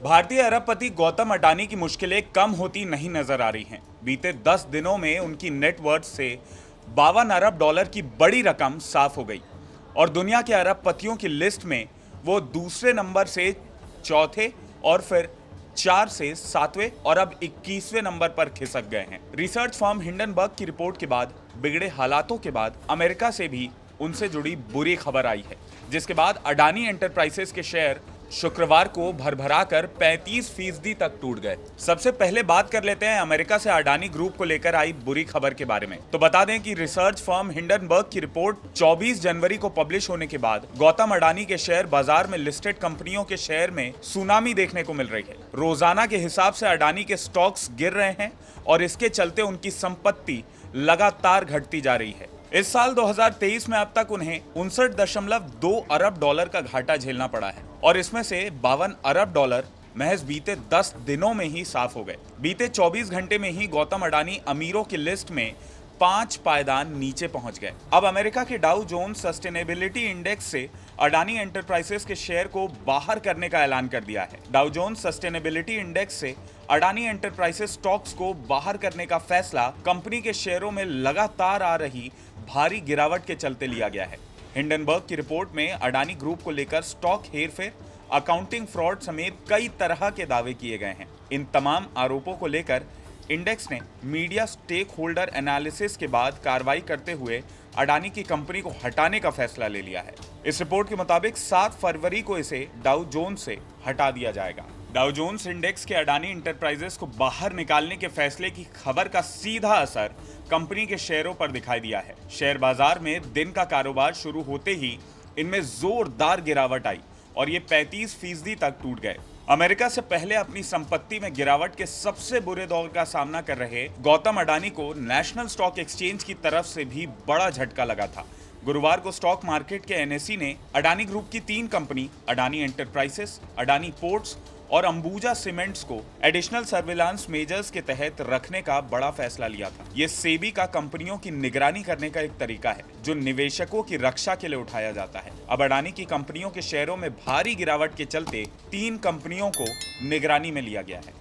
भारतीय अरबपति गौतम अडानी की मुश्किलें कम होती नहीं नजर आ रही हैं। बीते 10 दिनों में उनकी नेटवर्थ से 52 अरब डॉलर की बड़ी रकम साफ हो गई और दुनिया के अरबपतियों की लिस्ट में वो दूसरे नंबर से चौथे और फिर 4 से 7वें और अब 21वें नंबर पर खिसक गए हैं। रिसर्च फर्म हिंडनबर्ग की रिपोर्ट के बाद बिगड़े हालातों के बाद अमेरिका से भी उनसे जुड़ी बुरी खबर आई है, जिसके बाद अडानी एंटरप्राइजेस के शेयर शुक्रवार को भरभराकर 35% तक टूट गए। सबसे पहले बात कर लेते हैं अमेरिका से अडानी ग्रुप को लेकर आई बुरी खबर के बारे में। तो बता दें कि रिसर्च फर्म हिंडनबर्ग की रिपोर्ट 24 जनवरी को पब्लिश होने के बाद गौतम अडानी के शेयर बाजार में लिस्टेड कंपनियों के शेयर में सुनामी देखने को मिल रही है। रोजाना के हिसाब से अडानी के स्टॉक्स गिर रहे हैं और इसके चलते उनकी संपत्ति लगातार घटती जा रही है। इस साल 2023 में अब तक उन्हें 59.2 अरब डॉलर का घाटा झेलना पड़ा है और इसमें से 52 अरब डॉलर महज बीते 10 दिनों में ही साफ हो गए। बीते 24 घंटे में ही गौतम अडानी अमीरों की लिस्ट में 5 पायदान नीचे पहुंच गए। अब अमेरिका के डाउ जोन्स सस्टेनेबिलिटी इंडेक्स से अडानी एंटरप्राइजेस के शेयर को बाहर करने का ऐलान कर दिया है। डाउ जोन्स सस्टेनेबिलिटी इंडेक्स से अडानी एंटरप्राइजेस स्टॉक्स को बाहर करने का फैसला कंपनी के शेयरों में लगातार आ रही भारी गिरावट के चलते लिया गया है। हिंडनबर्ग की रिपोर्ट में अडानी ग्रुप को लेकर स्टॉक हेरफेर, अकाउंटिंग फ्रॉड समेत कई तरह के दावे किए गए हैं। इन तमाम आरोपों को लेकर इंडेक्स ने मीडिया स्टेक होल्डर एनालिसिस के बाद कार्रवाई करते हुए अडानी की कंपनी को हटाने का फैसला ले लिया है। इस रिपोर्ट के मुताबिक 7 फरवरी को इसे डाउ जोन्स से हटा दिया जाएगा। डाउ जोन्स इंडेक्स के अडानी एंटरप्राइजेस को बाहर निकालने के फैसले की खबर का सीधा असर कंपनी के शेयरों पर दिखाई दिया है। शेयर बाजार में दिन का कारोबार शुरू होते ही इनमें जोरदार गिरावट आई और ये 35% तक टूट गए। अमेरिका से पहले अपनी संपत्ति में गिरावट के सबसे बुरे दौर का सामना कर रहे गौतम अडानी को नेशनल स्टॉक एक्सचेंज की तरफ से भी बड़ा झटका लगा था। गुरुवार को स्टॉक मार्केट के एनएसई ने अडानी ग्रुप की 3 company Adani enterprises, Adani ports और अंबुजा सीमेंट्स को एडिशनल सर्विलांस मेजर्स के तहत रखने का बड़ा फैसला लिया था। ये सेबी का कंपनियों की निगरानी करने का एक तरीका है जो निवेशकों की रक्षा के लिए उठाया जाता है। अब अडानी की कंपनियों के शेयरों में भारी गिरावट के चलते 3 कंपनियों को निगरानी में लिया गया है।